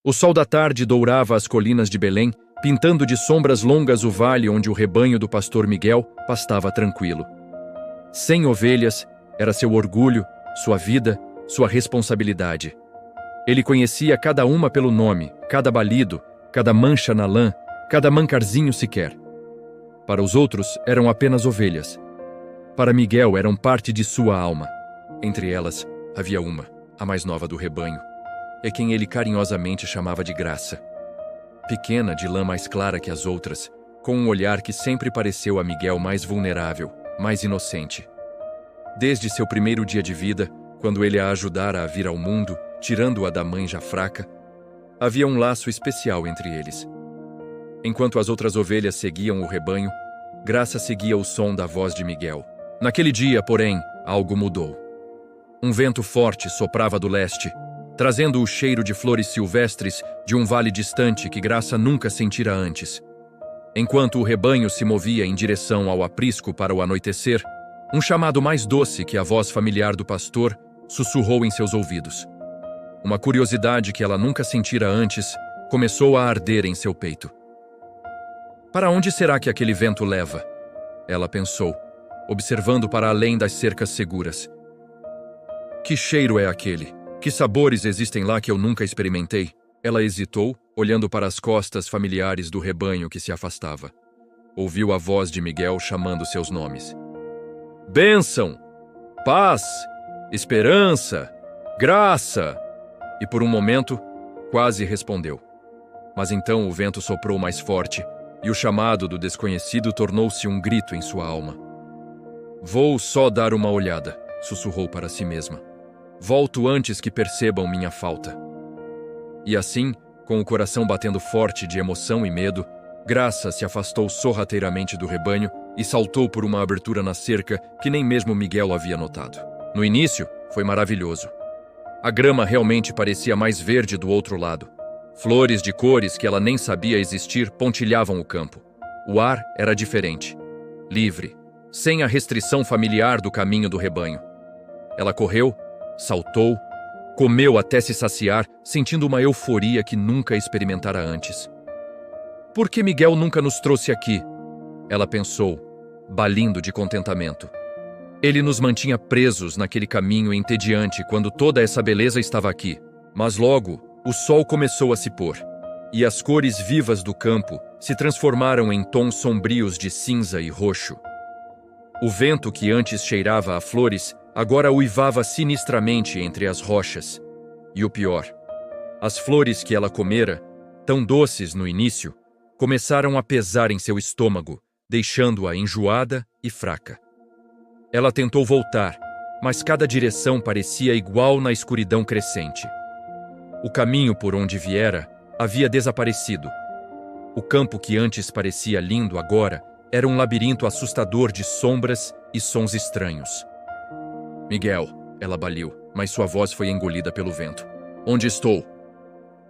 O sol da tarde dourava as colinas de Belém, pintando de sombras longas o vale onde o rebanho do pastor Miguel pastava tranquilo. 100 ovelhas era seu orgulho, sua vida, sua responsabilidade. Ele conhecia cada uma pelo nome, cada balido, cada mancha na lã, cada mancarzinho sequer. Para os outros eram apenas ovelhas. Para Miguel eram parte de sua alma. Entre elas havia uma, a mais nova do rebanho, é quem ele carinhosamente chamava de Graça. Pequena, de lã mais clara que as outras, com um olhar que sempre pareceu a Miguel mais vulnerável, mais inocente. Desde seu primeiro dia de vida, quando ele a ajudara a vir ao mundo, tirando-a da mãe já fraca, havia um laço especial entre eles. Enquanto as outras ovelhas seguiam o rebanho, Graça seguia o som da voz de Miguel. Naquele dia, porém, algo mudou. Um vento forte soprava do leste, trazendo o cheiro de flores silvestres de um vale distante que Graça nunca sentira antes. Enquanto o rebanho se movia em direção ao aprisco para o anoitecer, um chamado mais doce que a voz familiar do pastor sussurrou em seus ouvidos. Uma curiosidade que ela nunca sentira antes começou a arder em seu peito. Para onde será que aquele vento leva? Ela pensou, observando para além das cercas seguras. Que cheiro é aquele? Que sabores existem lá que eu nunca experimentei? Ela hesitou, olhando para as costas familiares do rebanho que se afastava. Ouviu a voz de Miguel chamando seus nomes. Bênção! Paz! Esperança! Graça! E por um momento, quase respondeu. Mas então o vento soprou mais forte e o chamado do desconhecido tornou-se um grito em sua alma. Vou só dar uma olhada, sussurrou para si mesma. Volto antes que percebam minha falta. E assim, com o coração batendo forte de emoção e medo, Graça se afastou sorrateiramente do rebanho e saltou por uma abertura na cerca que nem mesmo Miguel havia notado. No início, foi maravilhoso. A grama realmente parecia mais verde do outro lado. Flores de cores que ela nem sabia existir pontilhavam o campo. O ar era diferente, livre, sem a restrição familiar do caminho do rebanho. Ela correu, saltou, comeu até se saciar, sentindo uma euforia que nunca experimentara antes. Por que Miguel nunca nos trouxe aqui? Ela pensou, balindo de contentamento. Ele nos mantinha presos naquele caminho entediante quando toda essa beleza estava aqui. Mas logo, o sol começou a se pôr, e as cores vivas do campo se transformaram em tons sombrios de cinza e roxo. O vento que antes cheirava a flores agora uivava sinistramente entre as rochas. E o pior, as flores que ela comera, tão doces no início, começaram a pesar em seu estômago, deixando-a enjoada e fraca. Ela tentou voltar, mas cada direção parecia igual na escuridão crescente. O caminho por onde viera havia desaparecido. O campo que antes parecia lindo agora era um labirinto assustador de sombras e sons estranhos. Miguel, ela baliu, mas sua voz foi engolida pelo vento. Onde estou?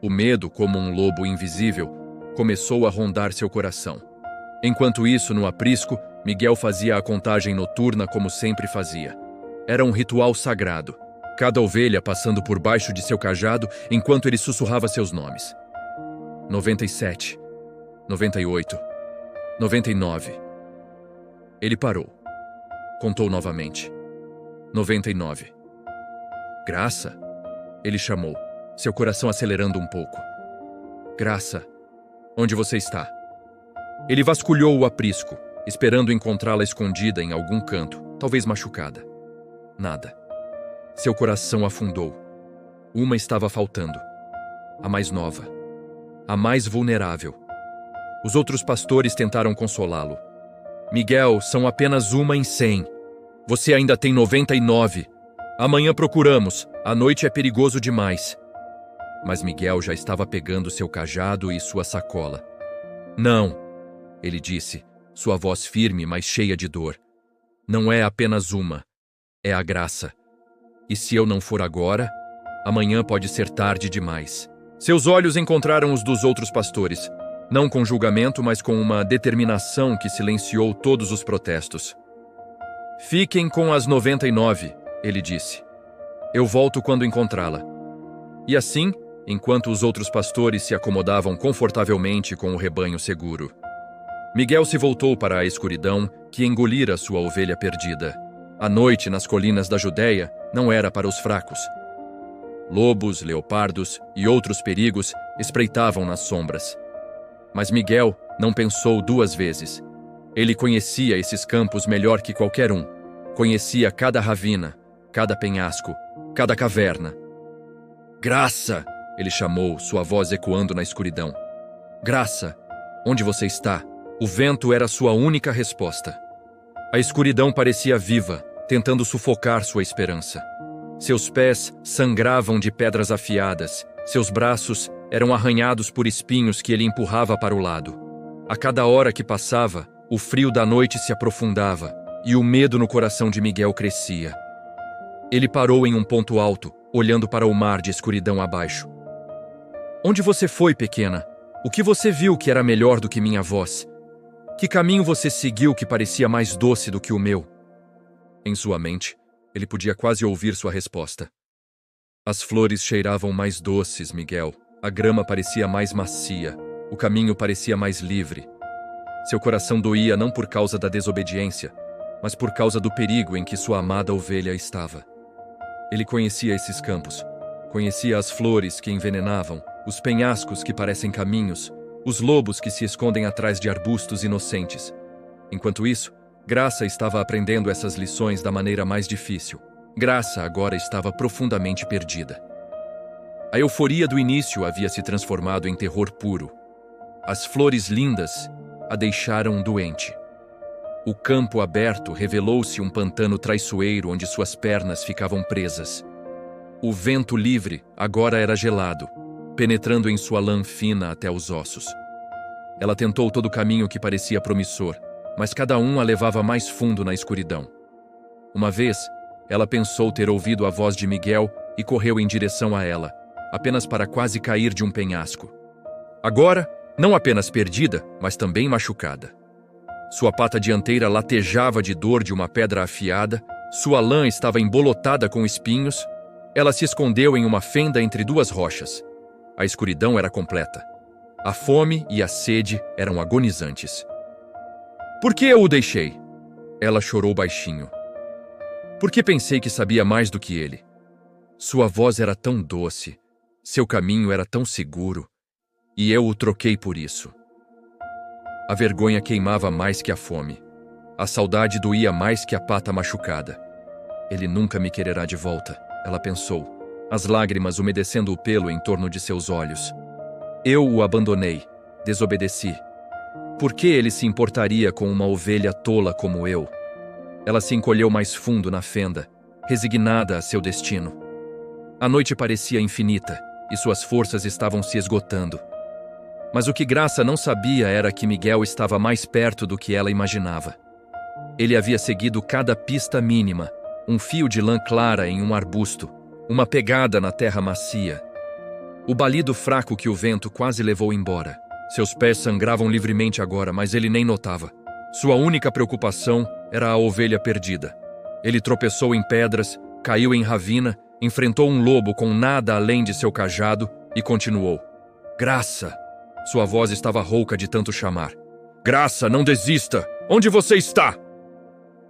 O medo, como um lobo invisível, começou a rondar seu coração. Enquanto isso, no aprisco, Miguel fazia a contagem noturna como sempre fazia. Era um ritual sagrado, cada ovelha passando por baixo de seu cajado enquanto ele sussurrava seus nomes. 97, 98, 99. Ele parou. Contou novamente. 99. Graça? Ele chamou, seu coração acelerando um pouco. Graça, onde você está? Ele vasculhou o aprisco, esperando encontrá-la escondida em algum canto, talvez machucada. Nada. Seu coração afundou. Uma estava faltando. A mais nova. A mais vulnerável. Os outros pastores tentaram consolá-lo. Miguel, são apenas uma em 100. Você ainda tem 99. Amanhã procuramos. A noite é perigoso demais. Mas Miguel já estava pegando seu cajado e sua sacola. Não, ele disse, sua voz firme, mas cheia de dor. Não é apenas uma. É a Graça. E se eu não for agora, amanhã pode ser tarde demais. Seus olhos encontraram os dos outros pastores, não com julgamento, mas com uma determinação que silenciou todos os protestos. Fiquem com as 99, ele disse. Eu volto quando encontrá-la. E assim, enquanto os outros pastores se acomodavam confortavelmente com o rebanho seguro. Miguel se voltou para a escuridão que engolira sua ovelha perdida. A noite nas colinas da Judéia não era para os fracos. Lobos, leopardos e outros perigos espreitavam nas sombras. Mas Miguel não pensou duas vezes. Ele conhecia esses campos melhor que qualquer um. Conhecia cada ravina, cada penhasco, cada caverna. Graça! Ele chamou, sua voz ecoando na escuridão. Graça! Onde você está? O vento era sua única resposta. A escuridão parecia viva, tentando sufocar sua esperança. Seus pés sangravam de pedras afiadas, seus braços eram arranhados por espinhos que ele empurrava para o lado. A cada hora que passava, o frio da noite se aprofundava e o medo no coração de Miguel crescia. Ele parou em um ponto alto, olhando para o mar de escuridão abaixo. Onde você foi, pequena? O que você viu que era melhor do que minha voz? Que caminho você seguiu que parecia mais doce do que o meu? Em sua mente, ele podia quase ouvir sua resposta. As flores cheiravam mais doces, Miguel. A grama parecia mais macia. O caminho parecia mais livre. Seu coração doía não por causa da desobediência, mas por causa do perigo em que sua amada ovelha estava. Ele conhecia esses campos. Conhecia as flores que envenenavam, os penhascos que parecem caminhos, os lobos que se escondem atrás de arbustos inocentes. Enquanto isso, Graça estava aprendendo essas lições da maneira mais difícil. Graça agora estava profundamente perdida. A euforia do início havia se transformado em terror puro. As flores lindas a deixaram doente. O campo aberto revelou-se um pantano traiçoeiro onde suas pernas ficavam presas. O vento livre agora era gelado, penetrando em sua lã fina até os ossos. Ela tentou todo o caminho que parecia promissor, mas cada um a levava mais fundo na escuridão. Uma vez, ela pensou ter ouvido a voz de Miguel e correu em direção a ela, apenas para quase cair de um penhasco. Agora, não apenas perdida, mas também machucada. Sua pata dianteira latejava de dor de uma pedra afiada, sua lã estava embolotada com espinhos, ela se escondeu em uma fenda entre duas rochas. A escuridão era completa. A fome e a sede eram agonizantes. Por que eu o deixei? Ela chorou baixinho. Porque pensei que sabia mais do que ele. Sua voz era tão doce, seu caminho era tão seguro, e eu o troquei por isso. A vergonha queimava mais que a fome. A saudade doía mais que a pata machucada. Ele nunca me quererá de volta, ela pensou, as lágrimas umedecendo o pelo em torno de seus olhos. Eu o abandonei, desobedeci. Por que ele se importaria com uma ovelha tola como eu? Ela se encolheu mais fundo na fenda, resignada a seu destino. A noite parecia infinita e suas forças estavam se esgotando. Mas o que Graça não sabia era que Miguel estava mais perto do que ela imaginava. Ele havia seguido cada pista mínima, um fio de lã clara em um arbusto, uma pegada na terra macia. O balido fraco que o vento quase levou embora. Seus pés sangravam livremente agora, mas ele nem notava. Sua única preocupação era a ovelha perdida. Ele tropeçou em pedras, caiu em ravina, enfrentou um lobo com nada além de seu cajado e continuou. Graça! Sua voz estava rouca de tanto chamar. Graça, não desista! Onde você está?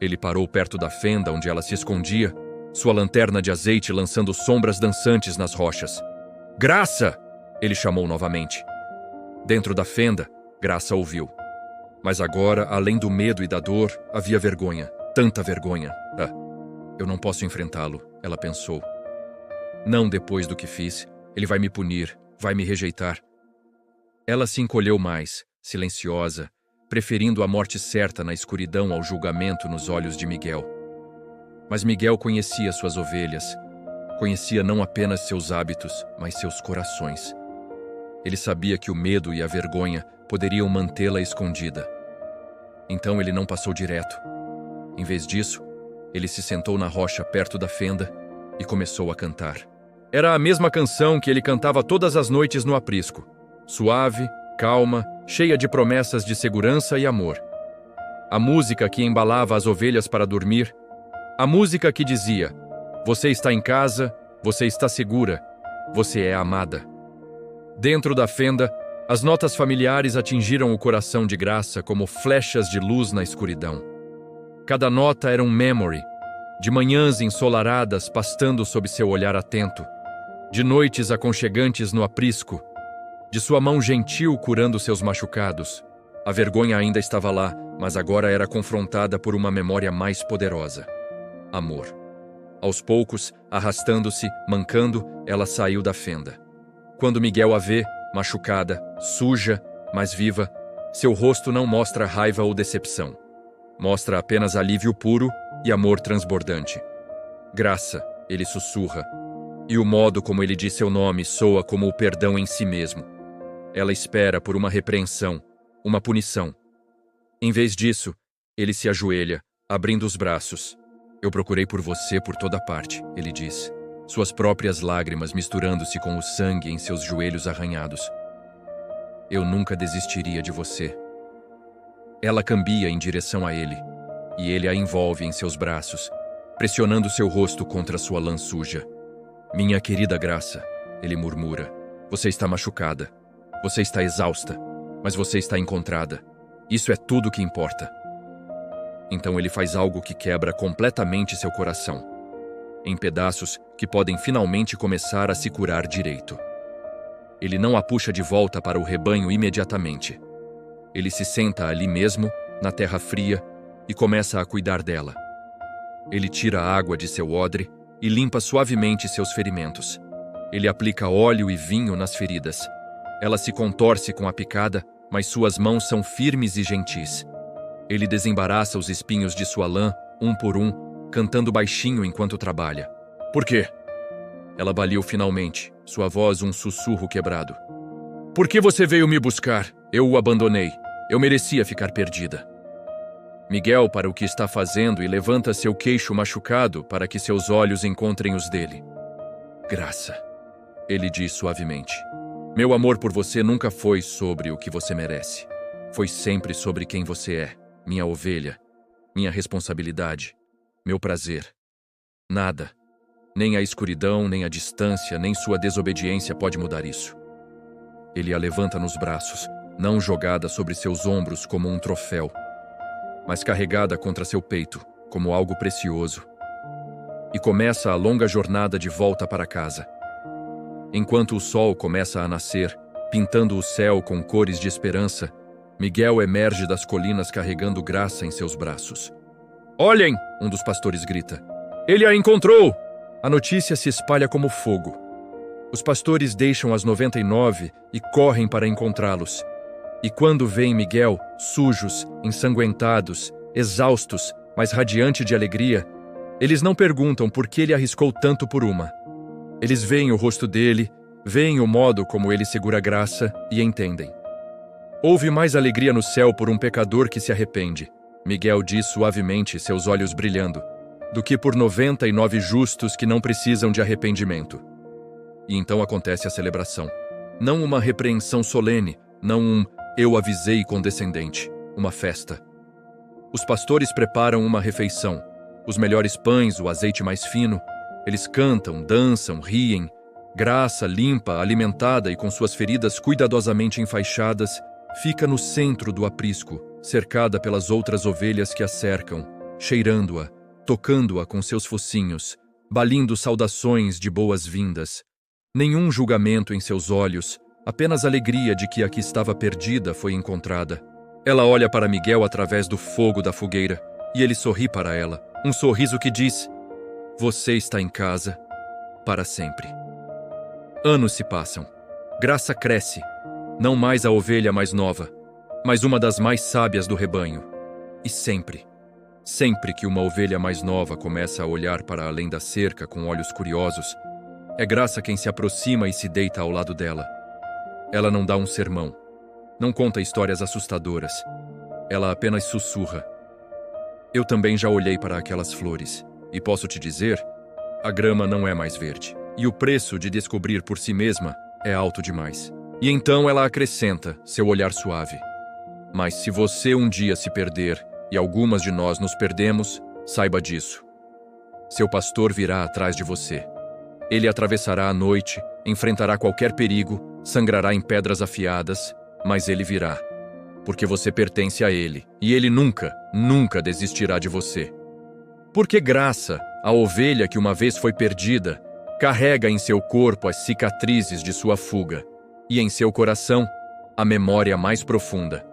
Ele parou perto da fenda onde ela se escondia, sua lanterna de azeite lançando sombras dançantes nas rochas. Graça! Ele chamou novamente. Dentro da fenda, Graça ouviu. Mas agora, além do medo e da dor, havia vergonha. Tanta vergonha. Eu não posso enfrentá-lo, ela pensou. Não depois do que fiz. Ele vai me punir, vai me rejeitar. Ela se encolheu mais, silenciosa, preferindo a morte certa na escuridão ao julgamento nos olhos de Miguel. Mas Miguel conhecia suas ovelhas. Conhecia não apenas seus hábitos, mas seus corações. Ele sabia que o medo e a vergonha poderiam mantê-la escondida. Então ele não passou direto. Em vez disso, ele se sentou na rocha perto da fenda e começou a cantar. Era a mesma canção que ele cantava todas as noites no aprisco. Suave, calma, cheia de promessas de segurança e amor. A música que embalava as ovelhas para dormir. A música que dizia: você está em casa, você está segura, você é amada. Dentro da fenda, as notas familiares atingiram o coração de Graça como flechas de luz na escuridão. Cada nota era um memory, de manhãs ensolaradas pastando sob seu olhar atento, de noites aconchegantes no aprisco, de sua mão gentil curando seus machucados. A vergonha ainda estava lá, mas agora era confrontada por uma memória mais poderosa: amor. Aos poucos, arrastando-se, mancando, ela saiu da fenda. Quando Miguel a vê, machucada, suja, mas viva, seu rosto não mostra raiva ou decepção. Mostra apenas alívio puro e amor transbordante. Graça, ele sussurra, e o modo como ele diz seu nome soa como o perdão em si mesmo. Ela espera por uma repreensão, uma punição. Em vez disso, ele se ajoelha, abrindo os braços. Eu procurei por você por toda parte, ele diz, suas próprias lágrimas misturando-se com o sangue em seus joelhos arranhados. Eu nunca desistiria de você. Ela cambia em direção a ele, e ele a envolve em seus braços, pressionando seu rosto contra sua lã suja. Minha querida Graça, ele murmura, você está machucada, você está exausta, mas você está encontrada. Isso é tudo que importa. Então ele faz algo que quebra completamente seu coração, em pedaços que podem finalmente começar a se curar direito. Ele não a puxa de volta para o rebanho imediatamente. Ele se senta ali mesmo, na terra fria, e começa a cuidar dela. Ele tira a água de seu odre e limpa suavemente seus ferimentos. Ele aplica óleo e vinho nas feridas. Ela se contorce com a picada, mas suas mãos são firmes e gentis. Ele desembaraça os espinhos de sua lã, um por um, cantando baixinho enquanto trabalha. Por quê? Ela baliu finalmente, sua voz um sussurro quebrado. Por que você veio me buscar? Eu o abandonei. Eu merecia ficar perdida. Miguel para o que está fazendo e levanta seu queixo machucado para que seus olhos encontrem os dele. Graça, ele diz suavemente. Meu amor por você nunca foi sobre o que você merece. Foi sempre sobre quem você é, minha ovelha, minha responsabilidade, meu prazer. Nada, nem a escuridão, nem a distância, nem sua desobediência pode mudar isso. Ele a levanta nos braços, não jogada sobre seus ombros como um troféu, mas carregada contra seu peito como algo precioso. E começa a longa jornada de volta para casa. Enquanto o sol começa a nascer, pintando o céu com cores de esperança, Miguel emerge das colinas carregando Graça em seus braços. Olhem! Um dos pastores grita. Ele a encontrou! A notícia se espalha como fogo. Os pastores deixam as 99 e correm para encontrá-los. E quando veem Miguel, sujos, ensanguentados, exaustos, mas radiante de alegria, eles não perguntam por que ele arriscou tanto por uma. Eles veem o rosto dele, veem o modo como ele segura Graça e entendem. Houve mais alegria no céu por um pecador que se arrepende, Miguel diz suavemente, seus olhos brilhando, do que por 99 justos que não precisam de arrependimento. E então acontece a celebração. Não uma repreensão solene, não um eu avisei condescendente, uma festa. Os pastores preparam uma refeição, os melhores pães, o azeite mais fino. Eles cantam, dançam, riem. Graça, limpa, alimentada e com suas feridas cuidadosamente enfaixadas, fica no centro do aprisco, cercada pelas outras ovelhas que a cercam, cheirando-a, tocando-a com seus focinhos, balindo saudações de boas-vindas. Nenhum julgamento em seus olhos, apenas alegria de que a que estava perdida foi encontrada. Ela olha para Miguel através do fogo da fogueira e ele sorri para ela, um sorriso que diz: você está em casa para sempre. Anos se passam. Graça cresce, não mais a ovelha mais nova, mas uma das mais sábias do rebanho. E sempre que uma ovelha mais nova começa a olhar para além da cerca com olhos curiosos, é Graça quem se aproxima e se deita ao lado dela. Ela não dá um sermão, não conta histórias assustadoras. Ela apenas sussurra. Eu também já olhei para aquelas flores, e posso te dizer, a grama não é mais verde, e o preço de descobrir por si mesma é alto demais. E então ela acrescenta, seu olhar suave. Mas se você um dia se perder, e algumas de nós nos perdemos, saiba disso. Seu pastor virá atrás de você. Ele atravessará a noite, enfrentará qualquer perigo, sangrará em pedras afiadas, mas ele virá, porque você pertence a ele, e ele nunca, nunca desistirá de você. Porque graça, a ovelha que uma vez foi perdida, carrega em seu corpo as cicatrizes de sua fuga, e em seu coração, a memória mais profunda,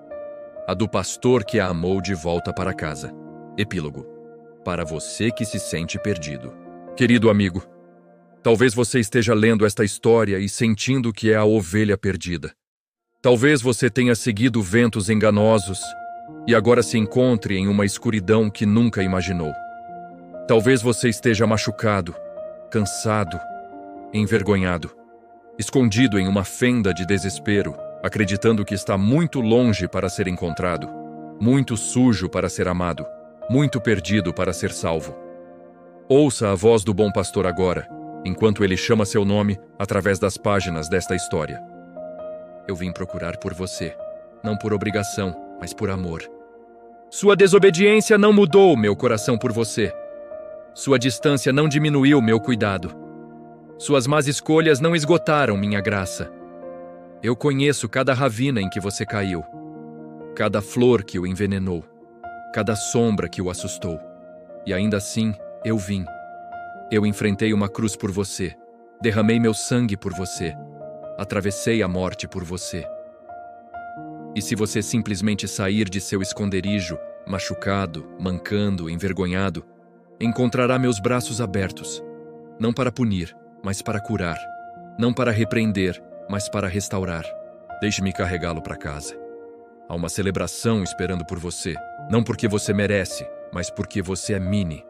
a do pastor que a amou de volta para casa. Epílogo. Para você que se sente perdido. Querido amigo, talvez você esteja lendo esta história e sentindo que é a ovelha perdida. Talvez você tenha seguido ventos enganosos e agora se encontre em uma escuridão que nunca imaginou. Talvez você esteja machucado, cansado, envergonhado, escondido em uma fenda de desespero, acreditando que está muito longe para ser encontrado, muito sujo para ser amado, muito perdido para ser salvo. Ouça a voz do bom pastor agora, enquanto ele chama seu nome através das páginas desta história. Eu vim procurar por você, não por obrigação, mas por amor. Sua desobediência não mudou meu coração por você. Sua distância não diminuiu meu cuidado. Suas más escolhas não esgotaram minha graça. Eu conheço cada ravina em que você caiu, cada flor que o envenenou, cada sombra que o assustou. E ainda assim, eu vim. Eu enfrentei uma cruz por você, derramei meu sangue por você, atravessei a morte por você. E se você simplesmente sair de seu esconderijo, machucado, mancando, envergonhado, encontrará meus braços abertos, não para punir, mas para curar, não para repreender, mas para restaurar. Deixe-me carregá-lo para casa. Há uma celebração esperando por você, não porque você merece, mas porque você é mini.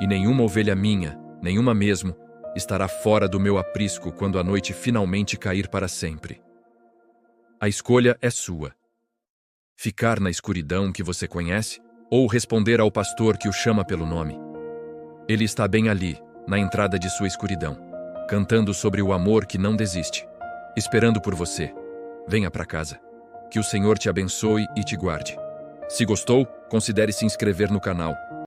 E nenhuma ovelha minha, nenhuma mesmo, estará fora do meu aprisco quando a noite finalmente cair para sempre. A escolha é sua. Ficar na escuridão que você conhece ou responder ao pastor que o chama pelo nome. Ele está bem ali, na entrada de sua escuridão, cantando sobre o amor que não desiste, esperando por você. Venha para casa. Que o Senhor te abençoe e te guarde. Se gostou, considere se inscrever no canal.